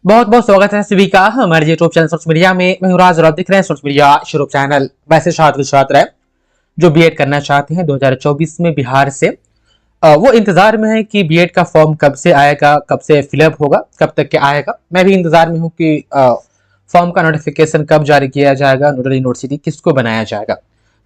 बहुत बहुत स्वागत है सभी का हमारे यूट्यूब चैनल सोच मीडिया में। मैं हूं राज और आप देख रहे हैं सोच मीडिया यूट्यूब चैनल। वैसे छात्र है जो बीएड करना चाहते हैं 2024 में बिहार से, वो इंतजार में है कि बीएड का फॉर्म कब से आएगा, कब से फिलअप होगा, कब तक के आएगा। मैं भी इंतजार में हूं कि फॉर्म का नोटिफिकेशन कब जारी किया जाएगा, नोडल यूनिवर्सिटी किसको बनाया जाएगा।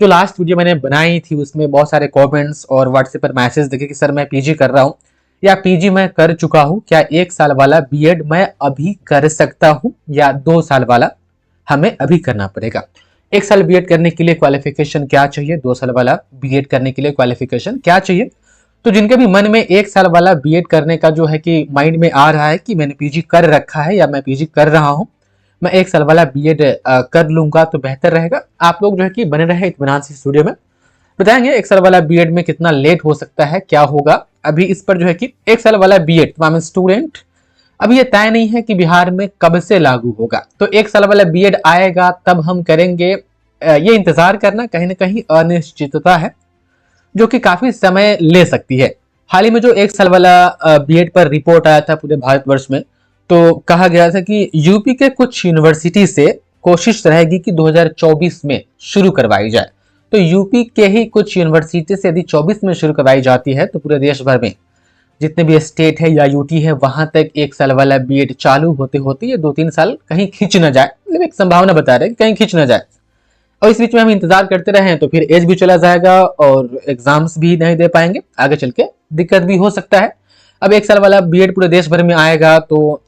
जो लास्ट वीडियो मैंने बनाई थी उसमें बहुत सारे कॉमेंट्स और व्हाट्सएप पर मैसेज देखे कि सर मैं पीजी कर रहा हूँ या पीजी मैं कर चुका हूं, क्या 1 साल वाला बीएड मैं अभी कर सकता हूं या 2 साल वाला हमें अभी करना पड़ेगा। 1 साल बीएड करने के लिए क्वालिफिकेशन क्या चाहिए, 2 साल वाला बीएड करने के लिए क्वालिफिकेशन क्या चाहिए। तो जिनके भी मन में 1 साल वाला बीएड करने का जो है कि माइंड में आ रहा है कि मैंने पीजी कर रखा है या मैं पीजी कर रहा हूं, मैं 1 साल वाला बीएड कर लूंगा तो बेहतर रहेगा। आप लोग जो है कि बने रहे इत्मीनान से स्टूडियो में बताएंगे 1 साल वाला बीएड में कितना लेट हो सकता है, क्या होगा। अभी इस पर जो है कि 1 साल वाला बीएड तमाम स्टूडेंट, अभी ये तय नहीं है कि बिहार में कब से लागू होगा। तो 1 साल वाला बीएड आएगा तब हम करेंगे, ये इंतजार करना कहीं ना कहीं अनिश्चितता है जो कि काफी समय ले सकती है। हाल ही में जो 1 साल वाला बीएड पर रिपोर्ट आया था पूरे भारतवर्ष में, तो कहा गया था कि यूपी के कुछ यूनिवर्सिटी से कोशिश रहेगी कि 2024 में शुरू करवाई जाए। तो यूपी के ही कुछ यूनिवर्सिटी से यदि 24 में शुरू करवाई जाती है तो पूरे देश भर में जितने भी स्टेट है या यूटी है वहां तक 1 साल वाला बीएड चालू होते होते ये 2-3 साल कहीं खींच न जाए, मतलब एक संभावना बता रहे हैं कहीं खींच न जाए। और इस बीच में हम इंतजार करते रहे तो फिर एज भी चला जाएगा और एग्जाम्स भी नहीं दे पाएंगे, आगे चल के दिक्कत भी हो सकता है। अब 1 साल वाला बीएड पूरे देश भर में आएगा तो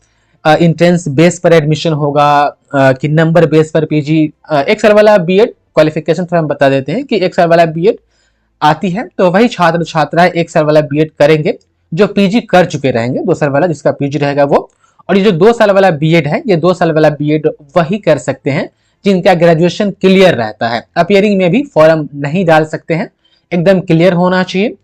इंट्रेंस बेस पर एडमिशन होगा कि नंबर बेस पर पीजी। 1 साल वाला बीएड क्वालिफिकेशन थोड़ा हम बता देते हैं कि 1 साल वाला बीएड आती है तो वही छात्र छात्राएं 1 साल वाला बीएड करेंगे जो पीजी कर चुके रहेंगे। 2 साल वाला जिसका पीजी रहेगा वो, और ये जो 2 साल वाला बीएड है, ये 2 साल वाला बीएड वही कर सकते हैं जिनका ग्रेजुएशन क्लियर रहता है। अपीयरिंग में भी फॉर्म नहीं डाल सकते हैं, एकदम क्लियर होना चाहिए।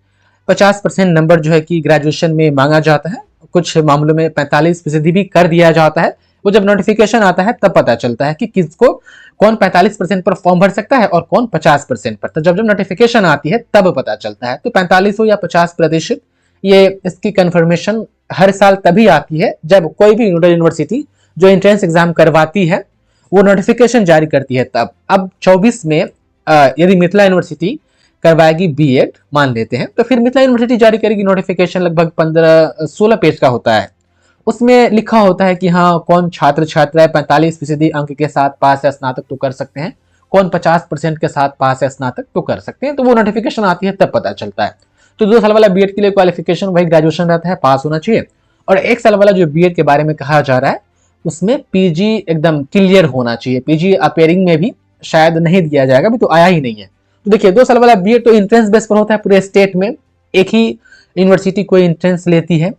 50% नंबर जो है कि ग्रेजुएशन में मांगा जाता है, कुछ मामलों में 45% भी कर दिया जाता है। वो जब नोटिफिकेशन आता है तब पता चलता है कि किसको कौन 45% पर फॉर्म भर सकता है और कौन 50% पर। तो जब जब नोटिफिकेशन आती है तब पता चलता है। तो 45 हो या 50%, ये इसकी कंफर्मेशन हर साल तभी आती है जब कोई भी नोडल यूनिवर्सिटी जो एंट्रेंस एग्जाम करवाती है वो नोटिफिकेशन जारी करती है तब। अब 24 में यदि मिथिला यूनिवर्सिटी करवाएगी बीएड मान लेते हैं, तो फिर मिथिला यूनिवर्सिटी जारी करेगी नोटिफिकेशन, लगभग 15-16 पेज का होता है। उसमें लिखा होता है कि हाँ कौन छात्र छात्राएं 45% अंक के साथ पास या स्नातक तो कर सकते हैं, कौन 50% के साथ पास या स्नातक तो कर सकते हैं। तो वो नोटिफिकेशन आती है तब पता चलता है। तो 2 साल वाला बीएड के लिए क्वालिफिकेशन वही ग्रेजुएशन रहता है, पास होना चाहिए। और 1 साल वाला जो बीएड के बारे में कहा जा रहा है उसमें पीजी एकदम क्लियर होना चाहिए। पीजी अपेयरिंग में भी शायद नहीं दिया जाएगा, अभी तो आया ही नहीं है। तो देखिए 2 साल वाला बीएड तो इंट्रेंस बेस पर होता है, पूरे स्टेट में एक ही यूनिवर्सिटी कोई इंट्रेंस लेती है,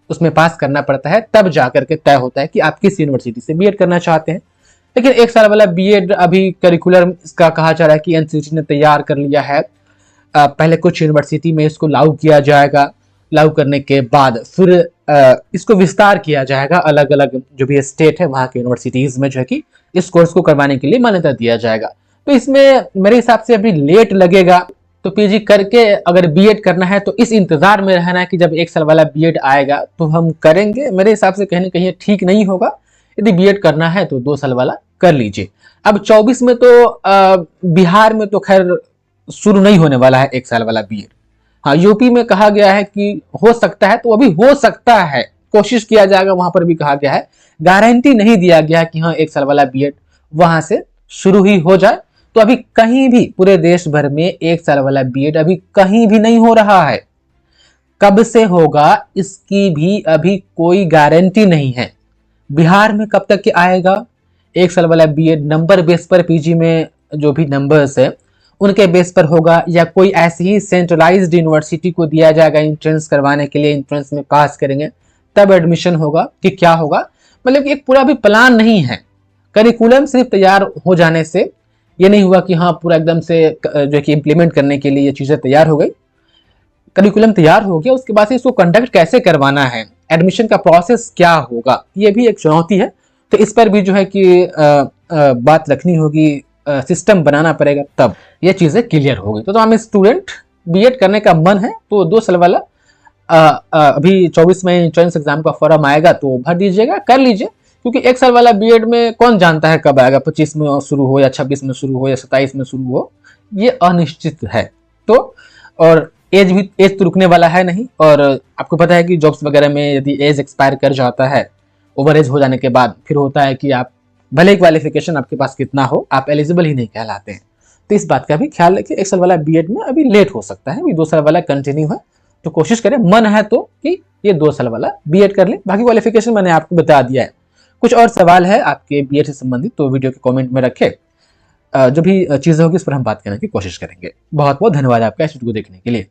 उसमें पास करना पड़ता है, तब जाकर के तय होता है कि आप किस यूनिवर्सिटी से बीएड करना चाहते हैं। लेकिन 1 साल वाला बीएड अभी करिकुलर इसका कहा जा रहा है कि एनसीटी ने तैयार कर लिया है। पहले कुछ यूनिवर्सिटी में इसको लागू किया जाएगा, लागू करने के बाद फिर इसको विस्तार किया जाएगा, अलग अलग जो भी स्टेट है वहां के यूनिवर्सिटीज में जो है कि इस कोर्स को करवाने के लिए मान्यता दिया जाएगा। तो इसमें मेरे हिसाब से अभी लेट लगेगा। तो पीजी करके अगर बीएड करना है तो इस इंतजार में रहना है कि जब 1 साल वाला बीएड आएगा तो हम करेंगे। मेरे हिसाब से कहीं ना कहीं ठीक नहीं होगा। यदि बीएड करना है तो 2 साल वाला कर लीजिए। अब 24 में तो बिहार में तो खैर शुरू नहीं होने वाला है 1 साल वाला बीएड। हाँ यूपी में कहा गया है कि हो सकता है, तो अभी हो सकता है, कोशिश किया जाएगा, वहां पर भी कहा गया है, गारंटी नहीं दिया गया कि हाँ 1 साल वाला बीएड वहां से शुरू ही हो जाए। तो अभी कहीं भी पूरे देश भर में 1 साल वाला बीएड अभी कहीं भी नहीं हो रहा है। कब से होगा इसकी भी अभी कोई गारंटी नहीं है। बिहार में कब तक के आएगा 1 साल वाला बीएड, नंबर बेस पर पीजी में जो भी नंबर्स है उनके बेस पर होगा या कोई ऐसी ही सेंट्रलाइज्ड यूनिवर्सिटी को दिया जाएगा एंट्रेंस करवाने के लिए, एंट्रेंस में पास करेंगे तब एडमिशन होगा कि क्या होगा। मतलब एक पूरा भी प्लान नहीं है। करिकुलम सिर्फ तैयार हो जाने से ये नहीं हुआ कि हाँ पूरा एकदम से जो कि इम्प्लीमेंट करने के लिए ये चीजें तैयार हो गई। करिकुलम तैयार हो गया, उसके बाद से इसको कंडक्ट कैसे करवाना है, एडमिशन का प्रोसेस क्या होगा, ये भी एक चुनौती है। तो इस पर भी जो है कि बात रखनी होगी, सिस्टम बनाना पड़ेगा, तब ये चीजें क्लियर होगी। तो हम स्टूडेंट बीएड करने का मन है तो 2 साल वाला अभी 24 में एंट्रेंस एग्जाम का फॉर्म आएगा तो भर दीजिएगा, कर लीजिए। क्योंकि एक साल वाला बीएड में कौन जानता है कब आएगा, 25 में शुरू हो या 26 में शुरू हो या 27 में शुरू हो, ये अनिश्चित है। तो और एज तो रुकने वाला है नहीं। और आपको पता है कि जॉब्स वगैरह में यदि एज एक्सपायर कर जाता है, ओवर एज हो जाने के बाद, फिर होता है कि आप भले क्वालिफिकेशन आपके पास कितना हो, आप एलिजिबल ही नहीं कहलाते हैं। तो इस बात का भी ख्याल रखिए, एक साल वाला बीएड में अभी लेट हो सकता है, अभी 2 साल वाला कंटिन्यू है। तो कोशिश करें, मन है तो कि ये 2 साल वाला बीएड कर लें। बाकी क्वालिफिकेशन मैंने आपको बता दिया है। कुछ और सवाल है आपके बीएड से संबंधित तो वीडियो के कमेंट में रखें, जो भी चीजें होगी उस पर हम बात करने की कोशिश करेंगे। बहुत बहुत धन्यवाद आपका इस वीडियो को देखने के लिए।